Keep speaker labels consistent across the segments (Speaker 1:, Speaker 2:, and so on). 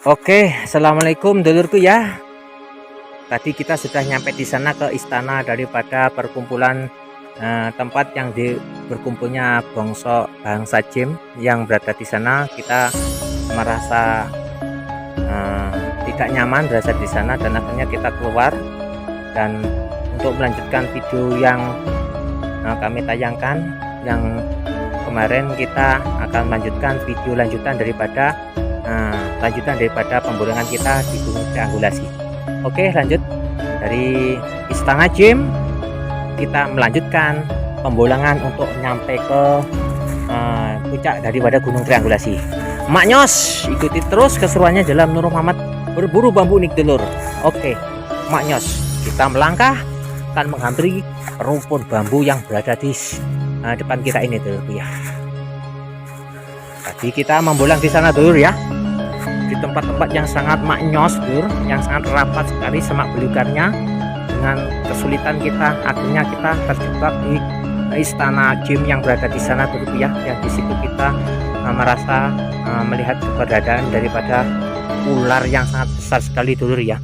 Speaker 1: Oke, assalamualaikum dulurku ya. Tadi kita sudah nyampe di sana ke istana daripada perkumpulan tempat yang berkumpulnya bangsa Jim yang berada di sana. Kita merasa tidak nyaman berada di sana dan akhirnya kita keluar dan untuk melanjutkan video yang kami tayangkan yang kemarin, kita akan melanjutkan video lanjutan daripada pembulangan kita di Gunung Triangulasi. Oke, lanjut dari Istana Jim kita melanjutkan pembulangan untuk nyampe ke puncak daripada Gunung Triangulasi. Maknyos, ikuti terus keseruannya dalam Nur Muhammad berburu bambu unik dulur. Oke, maknyos, kita melangkah akan menghampiri rumpun bambu yang berada di depan kita ini dulur ya. Tadi kita membulang di sana dulur ya, di tempat-tempat yang sangat maknyos dulur, yang sangat rapat sekali semak belukarnya. Dengan kesulitan kita akhirnya kita terjebak di Istana Jim yang berada di sana dulur ya, yang di situ kita merasa melihat keberadaan daripada ular yang sangat besar sekali dulur ya.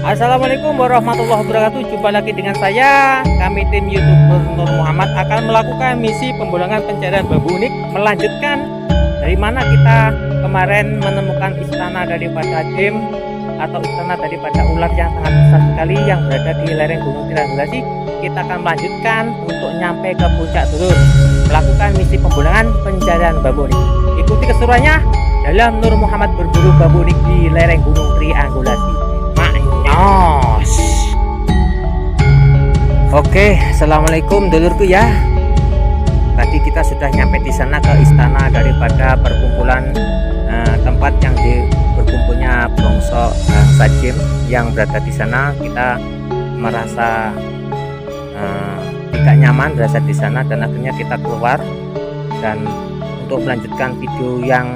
Speaker 1: Assalamualaikum warahmatullahi wabarakatuh. Jumpa lagi dengan saya. Kami tim YouTuber Nur Muhammad akan melakukan misi pembulangan pencarian bambu unik, melanjutkan dari mana kita kemarin menemukan istana daripada Jim atau istana daripada ular yang sangat besar sekali yang berada di lereng Gunung Triangulasi. Kita akan melanjutkan untuk nyampe ke puncak dulur, melakukan misi pembulangan pencarian bambu unik. Ikuti keseruannya dalam Nur Muhammad berburu bambu unik di lereng Gunung Triangulasi. Oke, assalamualaikum dulurku ya. Tadi kita sudah nyampe di sana ke istana daripada perkumpulan tempat yang berkumpulnya bangsa Jim yang berada di sana. Kita merasa tidak nyaman berada di sana dan akhirnya kita keluar dan untuk melanjutkan video yang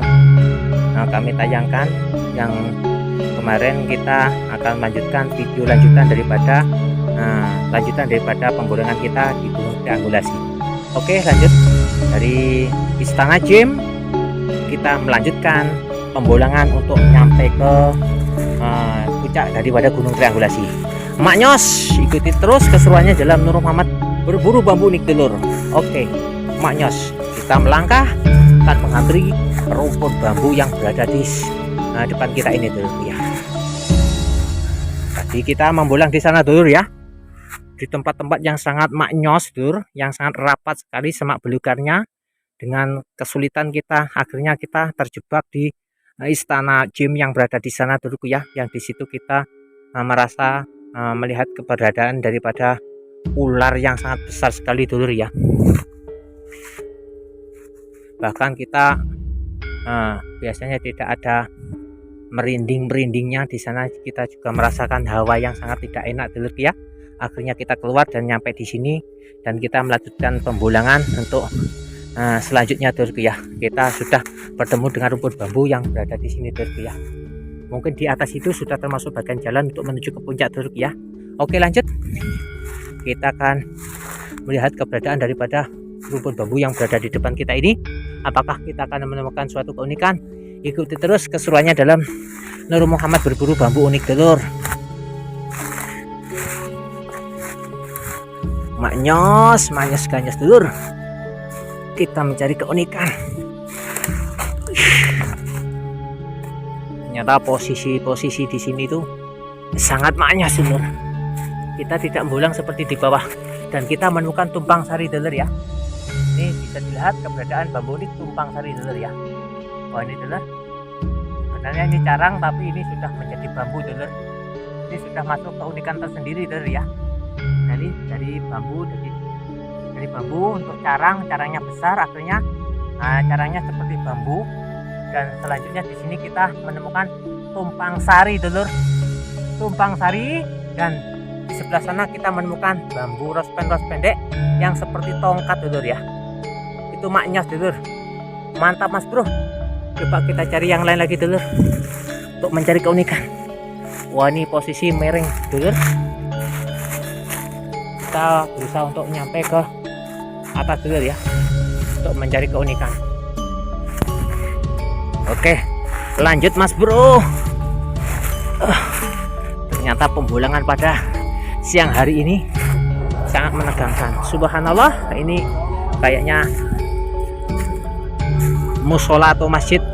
Speaker 1: kami tayangkan yang kemarin, kita akan melanjutkan video lanjutan daripada pembulangan kita di Gunung Triangulasi. Oke, lanjut dari Istana Jim kita melanjutkan pembulangan untuk nyampe ke puncak daripada Gunung Triangulasi. Maknyos, ikuti terus keseruannya dalam Nur Muhammad berburu bambu unik dulur. Oke, maknyos, kita melangkah akan menghampiri rumpun bambu yang berada di depan kita ini dulur ya. Tadi kita membulang di sana dulur ya, di tempat-tempat yang sangat maknyos dulur, yang sangat rapat sekali semak belukarnya. Dengan kesulitan kita akhirnya kita terjebak di Istana Jim yang berada di sana dulurku ya, yang di situ kita merasa melihat keberadaan daripada ular yang sangat besar sekali dulur ya. Bahkan kita biasanya tidak ada merinding-merindingnya. Di sana kita juga merasakan hawa yang sangat tidak enak dulur ya. Akhirnya kita keluar dan nyampe di sini dan kita melanjutkan pembulangan untuk selanjutnya dulur ya. Kita sudah bertemu dengan rumput bambu yang berada di sini dulur ya. Mungkin di atas itu sudah termasuk bagian jalan untuk menuju ke puncak dulur ya. Oke, lanjut. Kita akan melihat keberadaan daripada rumput bambu yang berada di depan kita ini. Apakah kita akan menemukan suatu keunikan? Ikuti terus keseruannya dalam Nur Muhammad berburu bambu unik dulur. Maknyos ganyos dulur. Kita mencari keunikan. Ternyata posisi di sini tuh sangat maknyos dulur. Kita tidak membulang seperti di bawah dan kita menemukan tumpang sari dulur ya. Ini bisa dilihat keberadaan bambu unik tumpang sari dulur ya. Oh, ini dulur, sebenarnya ini carang tapi ini sudah menjadi bambu dulur. Ini sudah masuk keunikan tersendiri dulur ya. Dari bambu untuk carangnya besar, akhirnya carangnya seperti bambu. Dan selanjutnya di sini kita menemukan tumpang sari dulur, tumpang sari, dan di sebelah sana kita menemukan bambu ros pendek yang seperti tongkat dulur ya. Itu maknyos dulur, mantap mas bro. Coba kita cari yang lain lagi dulur untuk mencari keunikan. Wah, ini posisi mereng dulur. Kita berusaha untuk nyampe ke atas dulur ya untuk mencari keunikan. Oke, lanjut mas bro. Ternyata pembulangan pada siang hari ini sangat menegangkan. Subhanallah, ini kayaknya musola atau masjid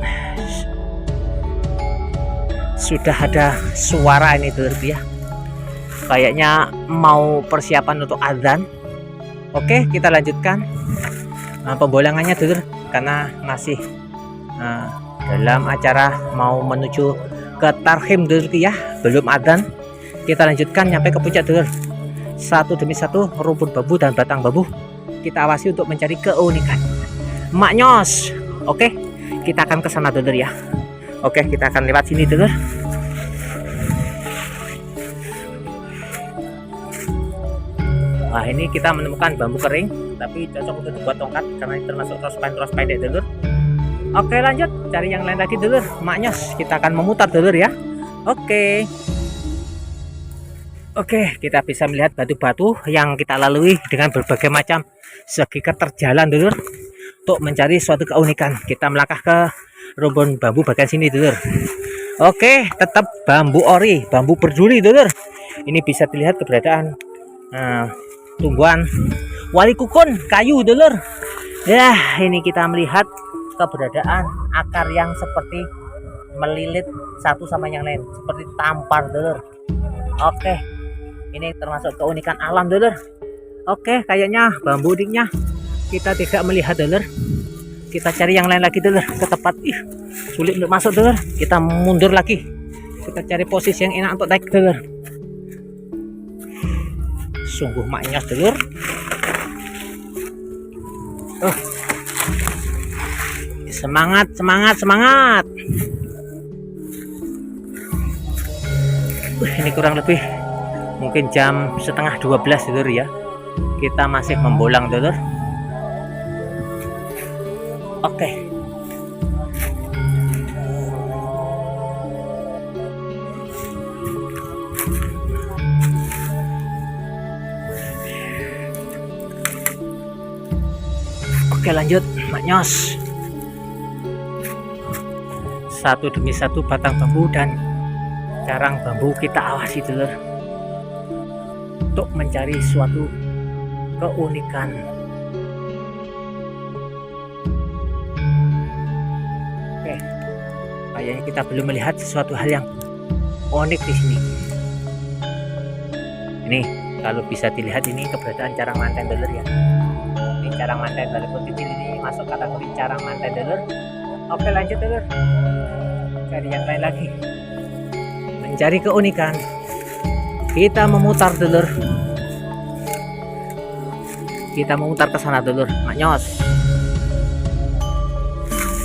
Speaker 1: sudah ada suara ini dulur ya. Kayaknya mau persiapan untuk azan. Oke, kita lanjutkan pembulangannya dulur karena masih dalam acara mau menuju ke tarhim dulur ya, belum azan. Kita lanjutkan nyampe ke puncak dulur. Satu demi satu rumput bambu dan batang bambu kita awasi untuk mencari keunikan. Maknyos. Oke, kita akan ke sana dulur ya. Oke, kita akan lewat sini dulur. Wah, ini kita menemukan bambu kering tapi cocok untuk dibuat tongkat karena ini termasuk ros pendek dulur. Oke, lanjut cari yang lain lagi dulur. Maknyos, kita akan memutar dulur ya. Oke, kita bisa melihat batu-batu yang kita lalui dengan berbagai macam segi keterjalan dulur untuk mencari suatu keunikan. Kita melangkah ke rumpun bambu bagian sini dulur. Oke, tetap bambu ori, bambu berduri dulur. Ini bisa dilihat keberadaan tumbuhan wali kukun kayu dulur. Ya, ini kita melihat keberadaan akar yang seperti melilit satu sama yang lain seperti tampar dulur. Oke, ini termasuk keunikan alam dulur. Oke, kayaknya bambu uniknya kita tidak melihat dulur. Kita cari yang lain lagi dulur ke tempat sulit untuk masuk dulur. Kita mundur lagi, kita cari posisi yang enak untuk naik dulur. Sungguh maknyos dulur. Semangat. Ini kurang lebih mungkin jam setengah 12 dulur ya. Kita masih membolang dulur. Oke. Oke, lanjut maknyos. Satu demi satu batang bambu dan carang bambu kita awasi dulur untuk mencari suatu keunikan. Oke, kayaknya kita belum melihat sesuatu hal yang unik di sini. Ini kalau bisa dilihat ini keberadaan carang manten dulur ya. Ini carang manten walaupun kecil ini masuk kategori carang manten dulur. Oke, lanjut dulur. Cari yang lain lagi. Mencari keunikan. Kita memutar dulur. Kita memutar ke sana dulur. Maknyos.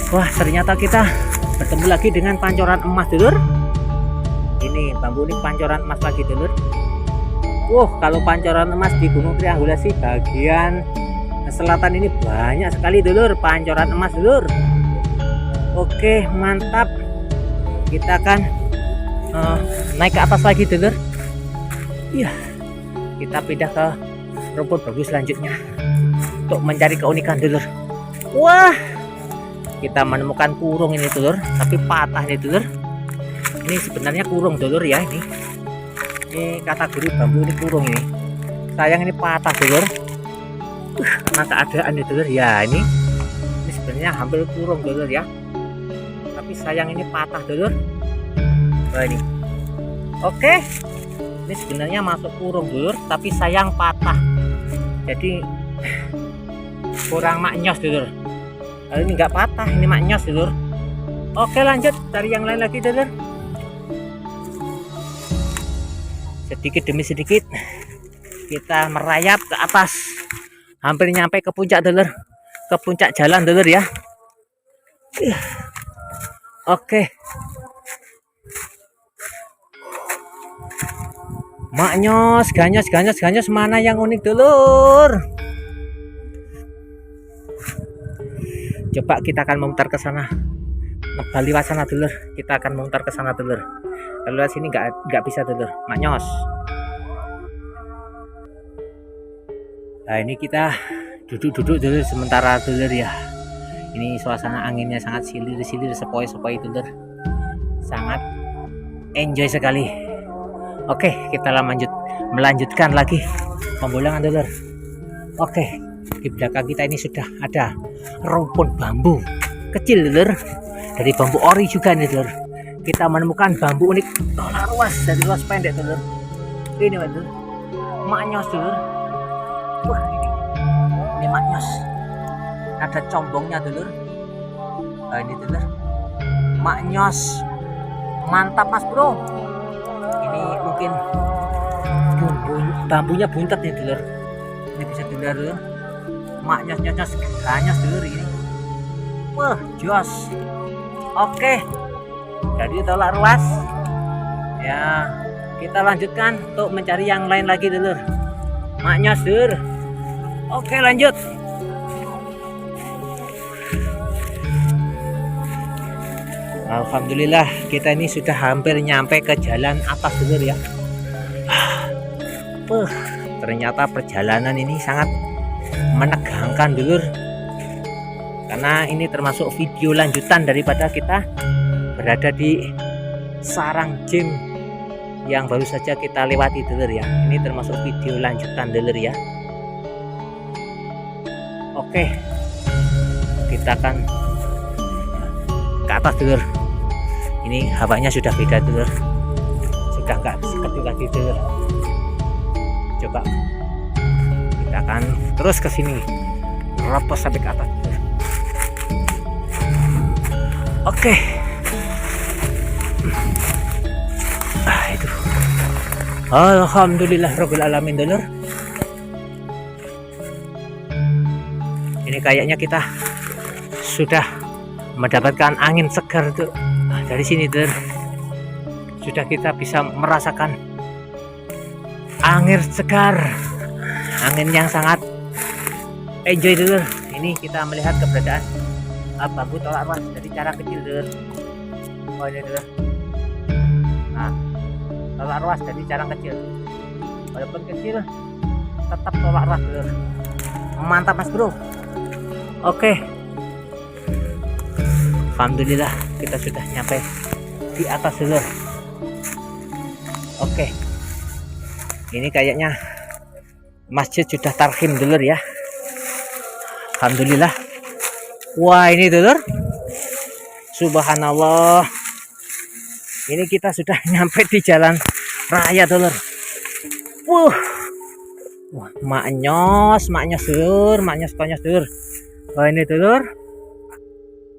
Speaker 1: Wah, ternyata kita bertemu lagi dengan pancoran emas, dulur. Ini bambu unik pancoran emas lagi, dulur. Kalau pancoran emas di Gunung Triangulasi bagian selatan ini banyak sekali, dulur, pancoran emas, dulur. Oke, mantap. Kita akan naik ke atas lagi, dulur. Iya, kita pindah ke rumput bagus selanjutnya untuk mencari keunikan, dulur. Wah, kita menemukan kurung ini, dulur, tapi patah nih, dulur. Ini sebenarnya kurung, dulur, ya. Ini kategori bambu ini kurung ini. Sayang ini patah, dulur. Karena keadaan ini, dulur, ya. Ini sebenarnya hampir kurung, dulur, ya. Tapi sayang ini patah, dulur. Nah, ini. Oke. Ini sebenarnya masuk kurung, dulur, tapi sayang patah. Jadi kurang maknyos, dulur. Ini enggak patah, ini maknyos, dulur. Oke, lanjut cari yang lain lagi, dulur. Sedikit demi sedikit kita merayap ke atas, hampir nyampe ke puncak, dulur, ke puncak jalan, dulur, ya. Oke, maknyos, ganyos, mana yang unik, dulur? Coba kita akan memutar ke sana, kembali sana, dulur. Kita akan memutar ke sana, dulur. Kalau sini nggak bisa, dulur, maknyos. Nah, ini kita duduk dulu sementara, dulur, ya. Ini suasana anginnya sangat silir sepoi-sepoi, dulur. Sangat enjoy sekali. Oke, kita melanjutkan lagi pembulangan, dulur. Oke, di belakang kita ini sudah ada rumpun bambu kecil, dulur, dari bambu ori juga nih, dulur. Kita menemukan bambu unik tolak ruas dari ruas pendek, dulur. Ini, dulur, maknyos, dulur. Wah, ini maknyos, ada combongnya, dulur. Nah, ini, dulur, maknyos, mantap, mas bro. Ini mungkin bambunya buntet nih, dulur. Ini bisa dilihat, dulur, maknyos, ganyos, dulur, ini. Wah, jos. Oke, jadi tolak ruas ya. Kita lanjutkan untuk mencari yang lain lagi, dulur. Maknyos, dulur. Oke, lanjut. Alhamdulillah, kita ini sudah hampir nyampe ke jalan atas, dulur, ya. Ternyata perjalanan ini sangat menegangkan, dulur, karena ini termasuk video lanjutan daripada kita berada di sarang gym yang baru saja kita lewati, dulur, ya. Ini termasuk video lanjutan, dulur, ya. Oke, kita akan ke atas, dulur. Ini hawanya sudah beda, dulur, sudah nggak seperti lagi, dulur. Coba kita akan terus ke sini, ropos sampai ke atas, dulur. Oke. Itu. Alhamdulillah rabbil alamin, dulur. Ini kayaknya kita sudah mendapatkan angin segar tuh dari sini, dulur. Sudah kita bisa merasakan angin segar, angin yang sangat enjoy, dulur. Ini kita melihat keberadaan bambu tolak ruas dari cara kecil, dulur. Oh, ini, dulur. Nah, tolak ruas dari cara kecil, walaupun kecil tetap tolak ruas, dulur. Mantap, mas bro. Oke, alhamdulillah kita sudah nyampe di atas, dulur. Oke, ini kayaknya masjid sudah tarhim, dulur, ya. Alhamdulillah. Wah, ini, dulur, subhanallah, ini kita sudah nyampe di jalan raya, dulur. Wah, maknyos, dulur, maknyos, dulur. Wah, ini, dulur,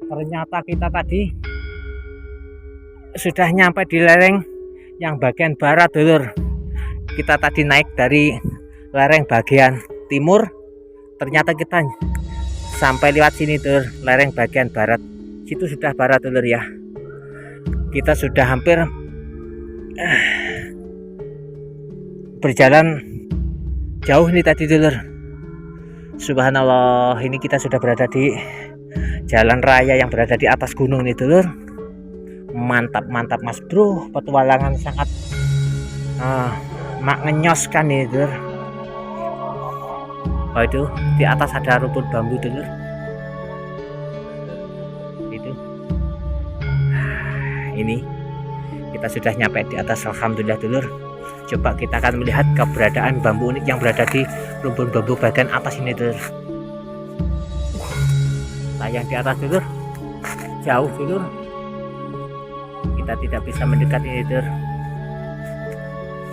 Speaker 1: ternyata kita tadi sudah nyampe di lereng yang bagian barat, dulur. Kita tadi naik dari lereng bagian timur, ternyata kita sampai lewat sini, dulur, lereng bagian barat. situ sudah barat dulur ya. Kita sudah hampir berjalan jauh nih tadi dulur. Subhanallah, ini kita sudah berada di jalan raya yang berada di atas gunung nih dulur. Mantap mas bro, petualangan sangat mengenyoskan nih dulur. Oh itu di atas ada rumput bambu dulur. Itu ini kita sudah nyampe di atas, alhamdulillah dulur. Coba kita akan melihat keberadaan bambu unik yang berada di rumpun bambu bagian atas ini dulur. Sayang di atas dulur, jauh dulur, kita tidak bisa mendekat ini dulur.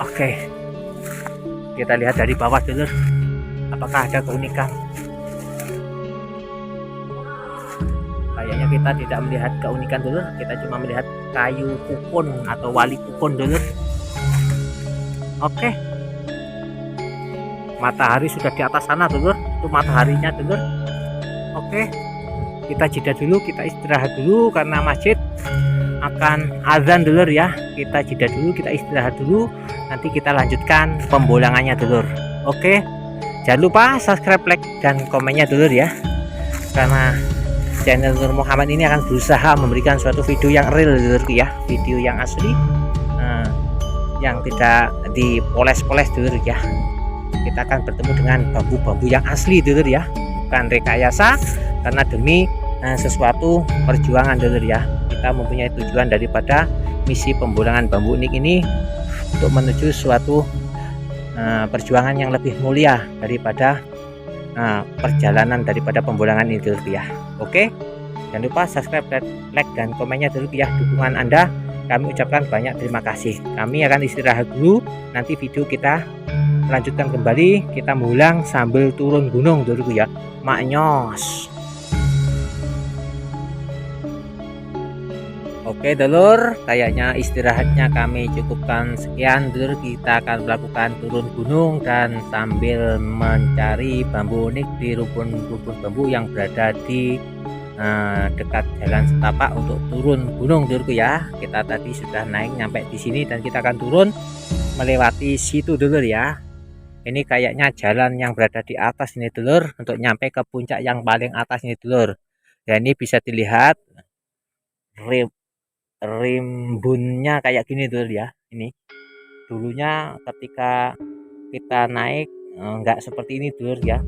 Speaker 1: Oke, kita lihat dari bawah dulur, apakah ada keunikan. Kayaknya kita tidak melihat keunikan dulur, kita cuma melihat kayu kukun atau wali kukun dulur. Oke, matahari sudah di atas sana dulur, itu mataharinya dulur. Oke, kita jeda dulu, kita istirahat dulu karena masjid akan azan dulur ya. Kita jeda dulu, kita istirahat dulu, nanti kita lanjutkan pembolangannya dulur. Oke, jangan lupa subscribe, like, dan komennya dulur ya, karena channel Nur Muhammad ini akan berusaha memberikan suatu video yang real dulur ya, video yang asli, yang tidak dipoles-poles dulur ya. Kita akan bertemu dengan bambu-bambu yang asli dulur ya, bukan rekayasa, karena demi sesuatu perjuangan dulur ya. Kita mempunyai tujuan daripada misi pembolangan bambu unik ini untuk menuju suatu perjuangan yang lebih mulia daripada perjalanan daripada pembolangan ini dulur ya. Oke, jangan lupa subscribe, like, dan komennya dulu ya. Dukungan Anda kami ucapkan banyak terima kasih. Kami akan istirahat dulu, nanti video kita lanjutkan kembali. Kita mulang sambil turun gunung dulu ya, maknyos. Oke dulur, kayaknya istirahatnya kami cukupkan sekian dulur. Kita akan melakukan turun gunung dan sambil mencari bambu unik di rumpun-rumpun bambu yang berada di dekat jalan setapak untuk turun gunung dulurku ya. Kita tadi sudah naik nyampe di sini dan kita akan turun melewati situ dulur ya. Ini kayaknya jalan yang berada di atas ini dulur, untuk nyampe ke puncak yang paling atas ini dulur. Ya ini bisa dilihat rimbunnya kayak gini dulur ya. Ini dulunya ketika kita naik enggak seperti ini dulur ya,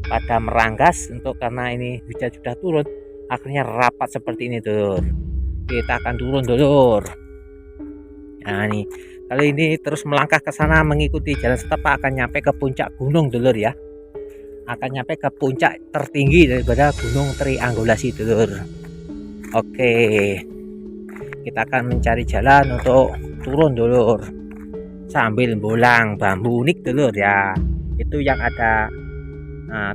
Speaker 1: pada meranggas untuk karena ini hujan sudah turun, akhirnya rapat seperti ini dulur. Kita akan turun dulur. Nah nih, kalau ini terus melangkah ke sana mengikuti jalan setapak akan nyampe ke puncak gunung dulur ya. Akan nyampe ke puncak tertinggi daripada Gunung Triangulasi dulur. Oke, kita akan mencari jalan untuk turun dulur sambil bolang bambu unik dulur ya. Itu yang ada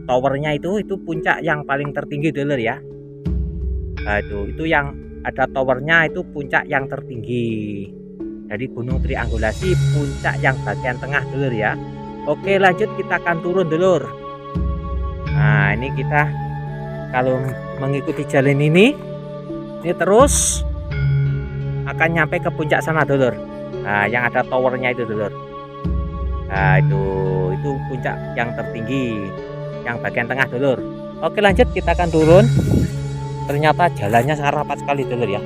Speaker 1: towernya, itu puncak yang paling tertinggi dulur ya. Nah, itu yang ada towernya, itu puncak yang tertinggi dari Gunung Triangulasi, puncak yang bagian tengah dulur ya. Oke, lanjut kita akan turun dulur. Nah ini kita kalau mengikuti jalan ini terus akan nyampe ke puncak sana dulur. Nah yang ada towernya itu dulur. Nah itu puncak yang tertinggi yang bagian tengah dulur. Oke lanjut kita akan turun. Ternyata jalannya sangat rapat sekali dulur ya.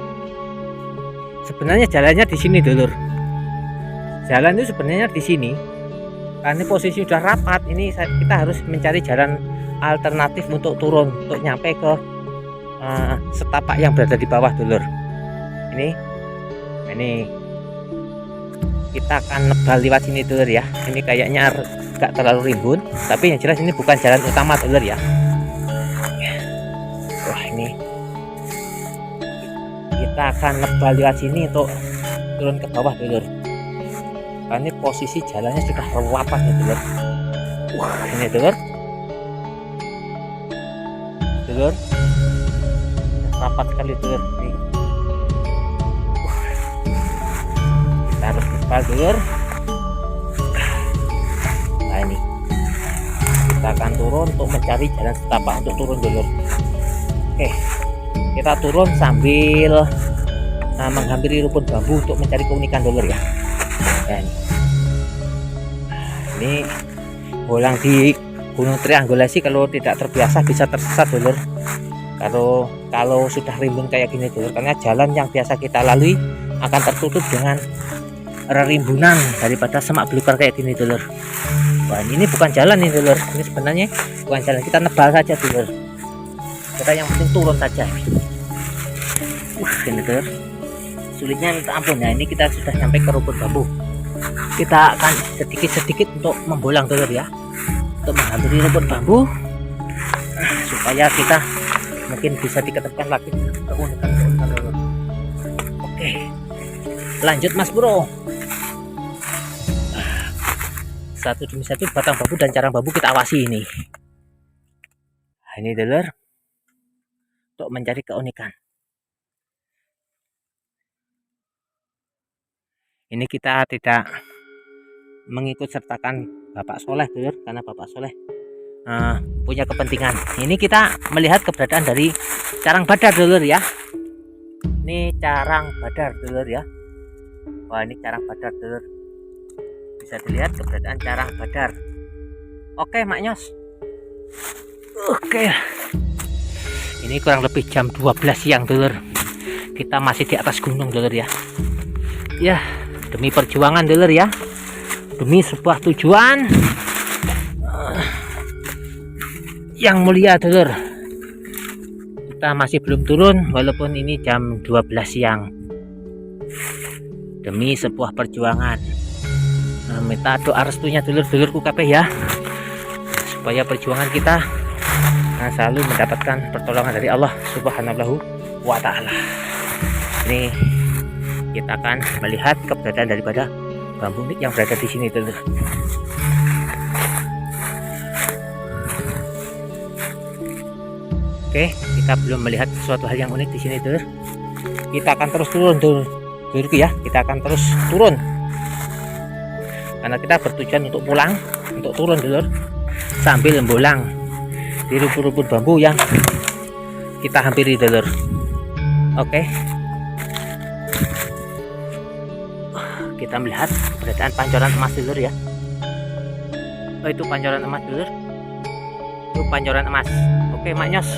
Speaker 1: Sebenarnya jalannya di sini dulur. Jalan itu sebenarnya di sini. Karena posisi sudah rapat, ini kita harus mencari jalan alternatif untuk turun, untuk nyampe ke setapak yang berada di bawah dulur. Ini kita akan nebal lewat sini dulur ya. Ini kayaknya gak terlalu rimbun, tapi yang jelas ini bukan jalan utama dulur ya. Wah ini kita akan nebal lewat sini untuk turun ke bawah dulur. Karena ini posisi jalannya sudah rapat nih dulur. Wah ini dulur rapat sekali dulur. Kita harus nebal dulur. Nah ini kita akan turun untuk mencari jalan setapak untuk turun dulur. Oke, kita turun sambil menghampiri rumput bambu untuk mencari keunikan dulur ya. Dan ini bolang di Gunung Triangulasi kalau tidak terbiasa bisa tersesat dulur. Kalau sudah rimbun kayak gini dulur, karena jalan yang biasa kita lalui akan tertutup dengan rimbunan daripada semak belukar kayak gini dulur. Wah, ini bukan jalan nih dulur, ini sebenarnya bukan jalan, kita nebal saja dulur, kita yang penting turun saja. Wah, ini dulur sulitnya minta ampun. Nah, ini kita sudah sampai ke rumput bambu, kita akan sedikit-sedikit untuk membolang dulur ya, untuk menghampiri rumput bambu supaya kita mungkin bisa diketepkan lagi keunikan dulur. Oke, lanjut mas bro. Satu demi satu batang bambu dan carang bambu kita awasi ini. Nah, ini dulur, untuk mencari keunikan. Ini kita tidak mengikut sertakan Bapak Soleh dulur, karena Bapak Soleh punya kepentingan. Ini kita melihat keberadaan dari carang badar dulur ya. Ini carang badar dulur ya. Wah, ini carang badar dulur, bisa dilihat keberadaan carang badar. Oke Mak Nyos. Oke, ini kurang lebih jam 12 siang dulur, kita masih di atas gunung dulur ya. Ya, demi perjuangan dulur ya, demi sebuah tujuan yang mulia dulur, kita masih belum turun walaupun ini jam 12 siang, demi sebuah perjuangan. Minta doa restunya dulur-dulurku kabeh ya, supaya perjuangan kita selalu mendapatkan pertolongan dari Allah Subhanahu wa Ta'ala. Ini kita akan melihat keberadaan daripada bambu unik yang berada di sini dulur. Oke, kita belum melihat sesuatu hal yang unik di sini dulur. Kita akan terus turun dulurku ya, kita akan terus turun. Karena kita bertujuan untuk pulang, untuk turun dulur, sambil membolang di rumput-rumput bambu yang kita hampiri dulur. Oke, kita melihat keberadaan pancoran emas dulur ya. Oh, itu pancoran emas dulur, itu pancoran emas. Oke Mak Nyos,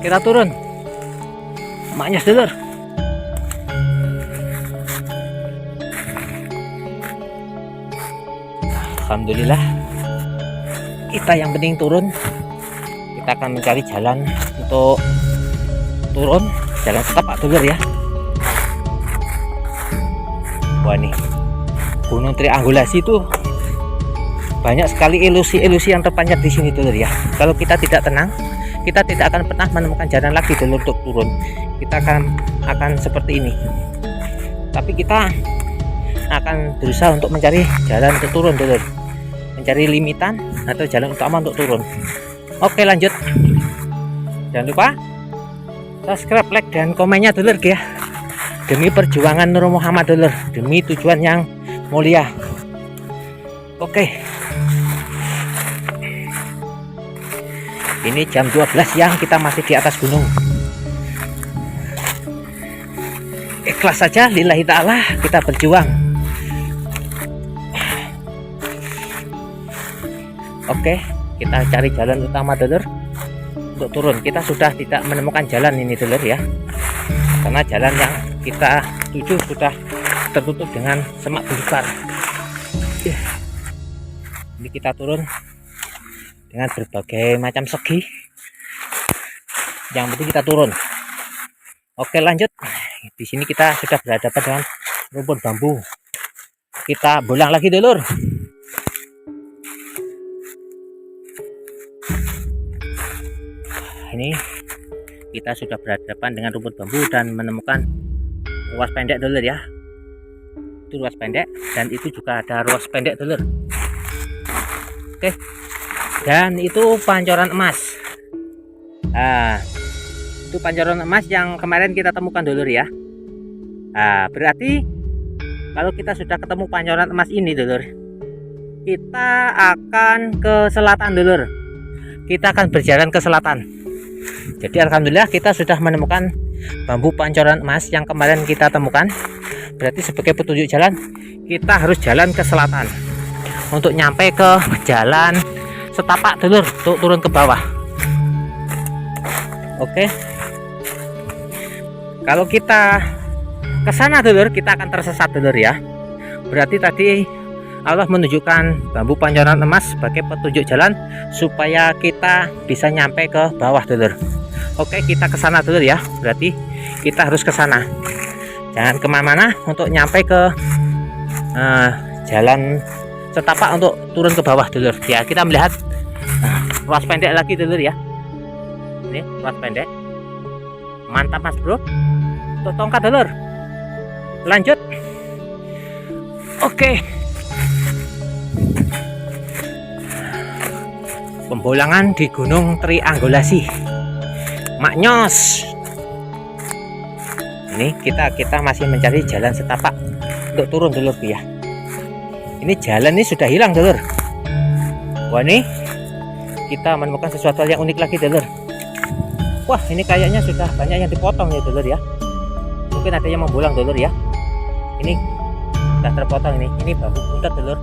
Speaker 1: kita turun Mak Nyos dulur. Alhamdulillah, kita yang penting turun. Kita akan mencari jalan untuk turun, jalan setapak dulur ya. Wah, nih Gunung Triangulasi itu banyak sekali ilusi-ilusi yang terpanjat di sini dulur ya. Kalau kita tidak tenang, kita tidak akan pernah menemukan jalan lagi dulur untuk turun. Kita akan seperti ini. Tapi kita akan berusaha untuk mencari jalan untuk turun dulur, mencari limitan atau jalan utama untuk turun. Oke, lanjut. Jangan lupa subscribe, like, dan komennya dulur ya, demi perjuangan Nur Muhammad dulur, demi tujuan yang mulia. Oke, ini jam 12 siang, kita masih di atas gunung. Ikhlas saja lillahi ta'ala, kita berjuang. Oke, kita cari jalan utama dulur untuk turun. Kita sudah tidak menemukan jalan ini dulur ya, karena jalan yang kita tuju sudah tertutup dengan semak belukar. Ini kita turun dengan berbagai macam segi, yang penting kita turun. Oke, lanjut. Di sini kita sudah berhadapan dengan rumput bambu, kita bolang lagi dulur. Ini kita sudah berhadapan dengan rumput bambu dan menemukan ruas pendek dulur ya. Itu ruas pendek, dan itu juga ada ruas pendek dulur. Oke, dan itu pancoran emas. Nah, itu pancoran emas yang kemarin kita temukan dulur ya. Nah, berarti kalau kita sudah ketemu pancoran emas ini dulur, kita akan ke selatan dulur. Kita akan berjalan ke selatan. Jadi alhamdulillah kita sudah menemukan bambu pancoran emas yang kemarin kita temukan. Berarti sebagai petunjuk jalan kita harus jalan ke selatan untuk nyampe ke jalan setapak dulur, untuk turun ke bawah. Oke, kalau kita ke sana dulur, kita akan tersesat dulur ya. Berarti tadi Allah menunjukkan bambu pancoran emas sebagai petunjuk jalan supaya kita bisa nyampe ke bawah dulur. Oke, kita ke sana dulur ya. Berarti kita harus ke sana. Jangan kemana-mana untuk nyampe ke jalan setapak untuk turun ke bawah dulur. Ya, kita melihat ruas pendek lagi dulur ya. Ini ruas pendek. Mantap mas bro. Untuk tongkat dulur. Lanjut. Oke. Pembolangan di Gunung Triangulasi Maknyos. Ini kita masih mencari jalan setapak untuk turun dulur ya. Ini jalan ini sudah hilang dulur. Wah, ini kita menemukan sesuatu yang unik lagi dulur. Wah, ini kayaknya sudah banyak yang dipotong ya dulur ya. Mungkin ada yang membolang dulur ya. Ini sudah terpotong ini. Ini bambu buntet dulur.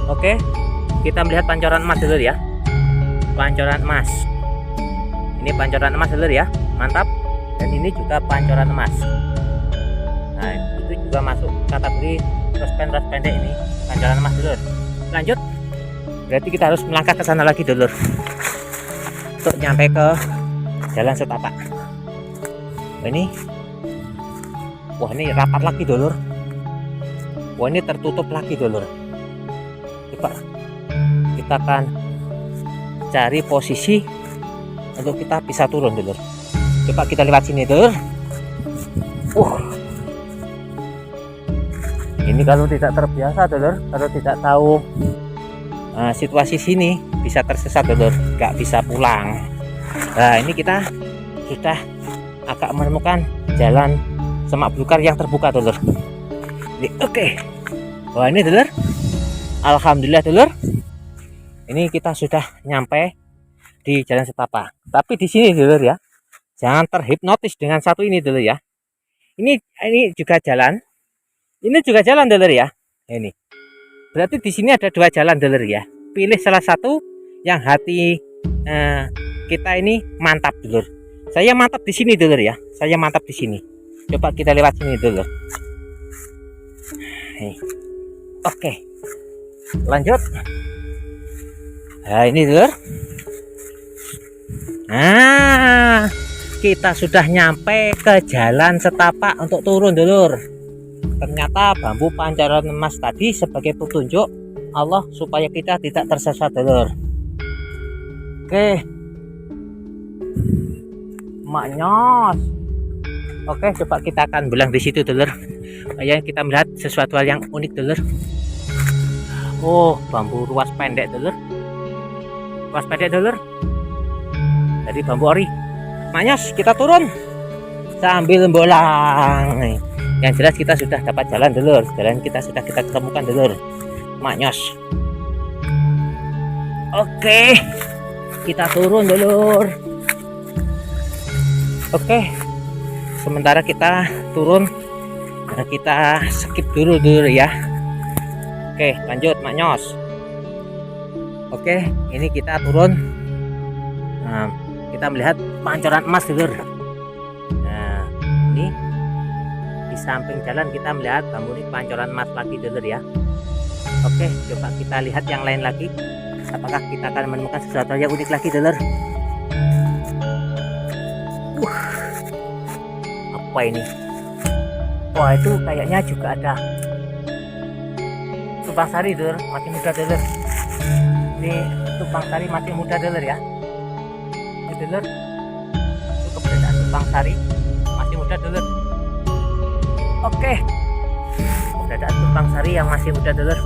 Speaker 1: Oke, kita melihat pancoran emas dulur ya. Pancoran emas. Ini pancoran emas dulur ya. Mantap. Dan ini juga pancoran emas. Nah, itu juga masuk kategori ruas pendek ini. Pancoran emas dulur. Lanjut. Berarti kita harus melangkah ke sana lagi dulur. Untuk nyampe ke jalan setapak. Wah, ini rapat lagi dulur. Wah, ini tertutup lagi dulur. Coba kita akan cari posisi untuk kita bisa turun dulur. Coba kita lewat sini dulur. Ini kalau tidak terbiasa dulur, kalau tidak tahu situasi sini bisa tersesat dulur, nggak bisa pulang. Nah, ini kita sudah agak menemukan jalan semak belukar yang terbuka dulur. Oke. Wah, ini dulur. Alhamdulillah dulur. Ini kita sudah nyampe di jalan setapak. Tapi di sini dulur ya, jangan terhipnotis dengan satu ini dulur ya. Ini juga jalan. Ini juga jalan dulur ya. Ini. Berarti di sini ada dua jalan dulur ya. Pilih salah satu yang hati kita ini mantap dulur. Saya mantap di sini dulur ya. Saya mantap di sini. Coba kita lewat sini dulur. Oke. Lanjut. Nah, ini dulur. Nah, kita sudah nyampe ke jalan setapak untuk turun dulur. Ternyata bambu pancoran emas tadi sebagai petunjuk Allah supaya kita tidak tersesat dulur. Oke. Maknyos. Oke, coba kita akan belang di situ dulur. Ayo kita melihat sesuatu hal yang unik dulur. Oh, bambu ruas pendek dulur. Ruas pendek dulur. Dari bambu ori. Maknyos, kita turun sambil bolang. Yang jelas kita sudah dapat jalan dulur. Jalan kita sudah kita temukan dulur. Maknyos. Oke. Kita turun dulur. Oke. Sementara kita turun, kita skip dulu dulur ya. Oke, lanjut Maknyos. Oke, ini kita turun. Nah, kita melihat pancoran emas dulur. Nah, ini di samping jalan kita melihat bambu ini pancoran emas lagi dulur ya. Oke, coba kita lihat yang lain lagi. Apakah kita akan menemukan sesuatu yang unik lagi dulur? Apa ini? Wah, itu kayaknya juga ada tumpang sari dulur, masih muda dulur. Ini tumpang sari masih muda dulur ya. Ini dulur, itu keberadaan tumpang sari masih muda dulur. Oke, keberadaan tumpang sari yang masih muda dulur.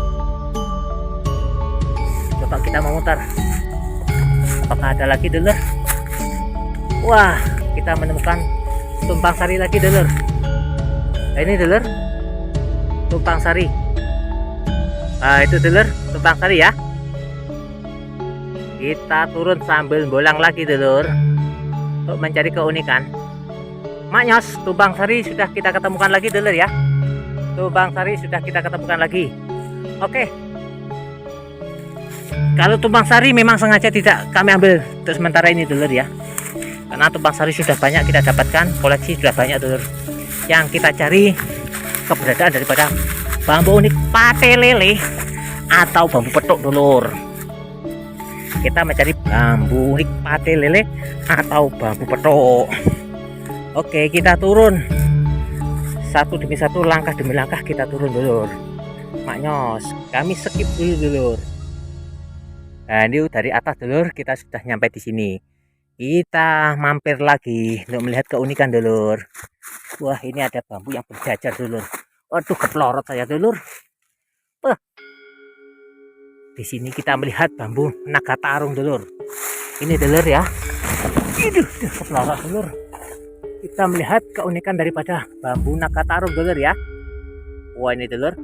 Speaker 1: Coba kita memutar. Apakah ada lagi dulur? Wah, kita menemukan tumpang sari lagi dulur. Nah, ini dulur, tumpang sari. Nah, itu dulur, tumpang sari ya. Kita turun sambil bolang lagi dulur. untuk mencari keunikan. Maknyos, Tubang Sari sudah kita ketemukan lagi dulur ya. Tubang Sari sudah kita ketemukan lagi. Oke. Kalau Tubang Sari memang sengaja tidak kami ambil untuk sementara ini dulur ya. Karena Tubang Sari sudah banyak kita dapatkan, koleksi sudah banyak dulur. Yang kita cari keberadaan daripada bambu unik pate lele atau bambu petok dulur. Kita mencari bambu unik pate lele atau bambu petok. Oke, kita turun satu demi satu, langkah demi langkah kita turun dulur. Maknyos, kami skip dulu dulur. Nah, ini dari atas dulur kita sudah nyampe di sini. Kita mampir lagi untuk melihat keunikan dulur. Wah, ini ada bambu yang berjajar dulur. Waduh, keplorot saya dulur. Di sini kita melihat bambu naga tarung dulur. Ini dulur ya. Aduh, keplorot dulur. Kita melihat keunikan daripada bambu naga tarung dulur ya. Wah, ini dulur.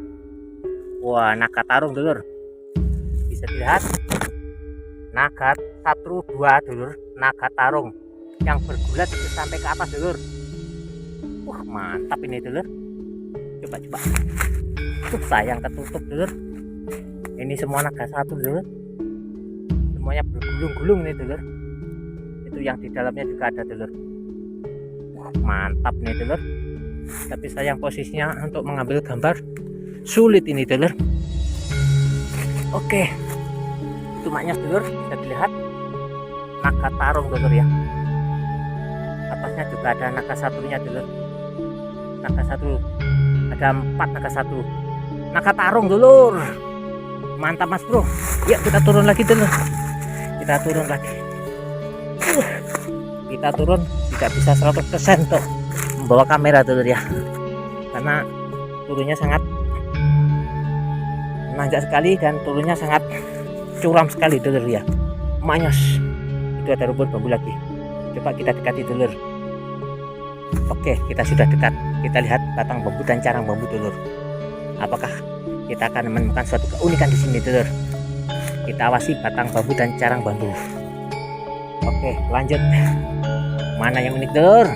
Speaker 1: Wah, naga tarung dulur. Bisa dilihat. Naga 1, 2 dulur. Naga tarung yang bergulat itu sampai ke atas dulur. Wah, mantap ini dulur. Coba. Sayang ketutup dulur. Ini semua naga 1 dulur. Semuanya bergulung-gulung ini dulur. Itu yang di dalamnya juga ada dulur. Mantap nih dulur, tapi sayang posisinya untuk mengambil gambar sulit ini dulur. Oke, itu maknya dulur, bisa dilihat naga tarung dulur ya. Atasnya juga ada naga satunya dulur. Naga 1, ada 4 naga 1. Naga tarung dulur. Mantap mas bro. Ya, kita turun lagi dulur. Kita turun lagi. Kita turun tidak bisa 100% untuk membawa kamera dulur ya, karena turunnya sangat nanjak sekali dan turunnya sangat curam sekali dulur ya. Maknyos, itu ada rumput bambu lagi. Coba kita dekati dulur. Oke, kita sudah dekat. Kita lihat batang bambu dan carang bambu dulur. Apakah kita akan menemukan suatu keunikan di sini dulur? Kita awasi batang bambu dan carang bambu. Oke, lanjut. Mana yang unik dulur?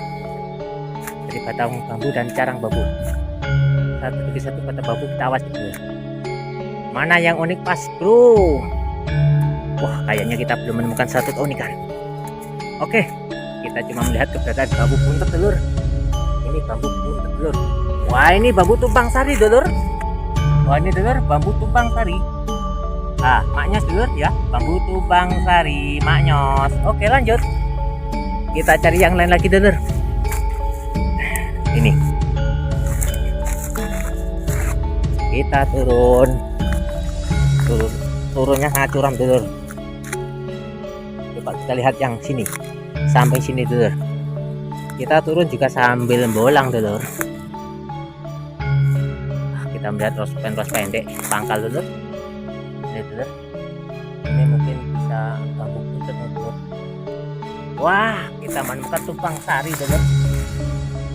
Speaker 1: Dari batang bambu dan carang bambu. Satu demi satu batang bambu kita awasi dulur. Mana yang unik pas bro? Wah, kayaknya kita belum menemukan satu keunikan. Oke, kita cuma melihat keberadaan bambu buntet dulur. Ini bambu buntet dulur. Wah, ini bambu tumpang sari dulur. Wah, ini dulur bambu tumpang sari. Ah, maknyos dulur ya, bambu tumpang sari, maknyos. Oke, lanjut. Kita cari yang lain lagi dulur. Ini. Kita turunnya sangat curam dulur. Coba kita lihat yang sini. Sampai sini dulur. Kita turun juga sambil bolang dulur. Kita melihat ros pendek pangkal dulur. Ini dulur. Ini mungkin bisa bambu buntet dulur. Wah, kita menemukan tumpang sari dulur.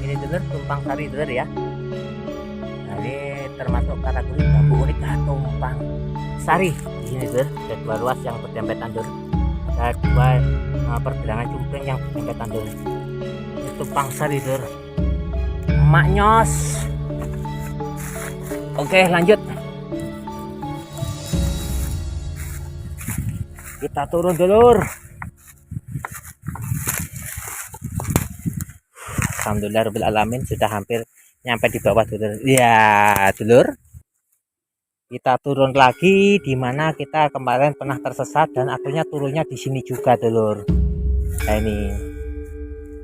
Speaker 1: Ini dulur tumpang sari dulur ya. Nah, ini termasuk kategori bambu unik tumpang sari. Ini dulur, ada 2 ruas yang berdempetan dulur. Ada 2 pergelangan cumpleng yang berdempetan dulur. Ini tumpang sari dulur. Maknyos. Oke, lanjut. Kita turun dulur. Alhamdulillah rabbil alamin, sudah hampir nyampe di bawah dulur. Ya dulur, kita turun lagi di mana kita kemarin pernah tersesat dan akhirnya turunnya di sini juga dulur. Nah, ini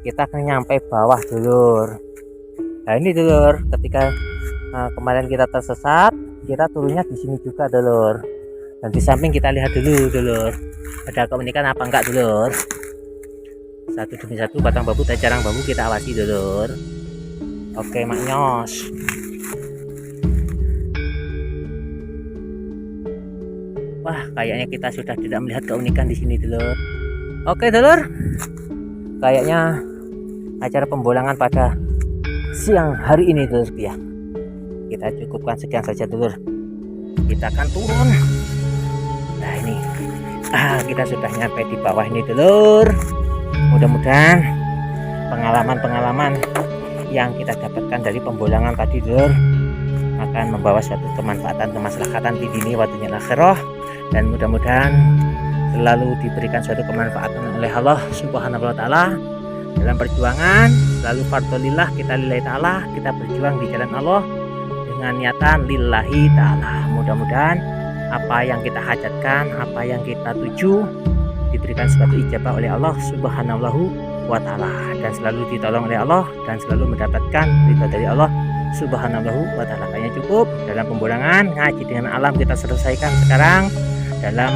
Speaker 1: kita akan nyampe bawah dulur. Nah, ini dulur, ketika kemarin kita tersesat, kita turunnya di sini juga dulur. Dan di samping kita lihat dulu dulur, ada keunikan apa enggak dulur. Satu demi satu batang bambu dan carang bambu kita awasi dulur. Oke, maknyos. Wah, kayaknya kita sudah tidak melihat keunikan di sini dulur. Oke dulur, kayaknya acara pembolangan pada siang hari ini dulur ya. Kita cukupkan sekian saja dulur. Kita akan turun. Nah, ini kita sudah nyampe di bawah ini dulur. Mudah-mudahan pengalaman-pengalaman yang kita dapatkan dari pembolangan tadi dulur akan membawa suatu kemanfaatan, kemaslahatan di dunia wa dunya akhirah, dan mudah-mudahan selalu diberikan suatu kemanfaatan oleh Allah Subhanahu wa taala dalam perjuangan. Selalu fardolillah, kita lillahi taala, kita berjuang di jalan Allah dengan niatan lillahi taala. Mudah-mudahan apa yang kita hajatkan, apa yang kita tuju diberikan suatu ijabah oleh Allah Subhanahu wa taala, dan selalu ditolong oleh Allah, dan selalu mendapatkan ridha dari Allah Subhanahu wa taala. Kayaknya cukup dalam pembolangan ngaji dengan alam kita selesaikan sekarang dalam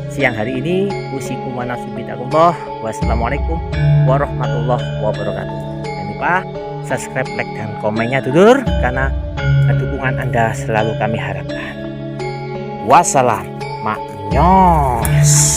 Speaker 1: siang hari ini. Usikum wa nafsi bittaqullah. Wassalamualaikum warahmatullahi wabarakatuh. Jangan lupa subscribe, like, dan komennya dulur, karena dukungan Anda selalu kami harapkan. Wassalam, maknyos.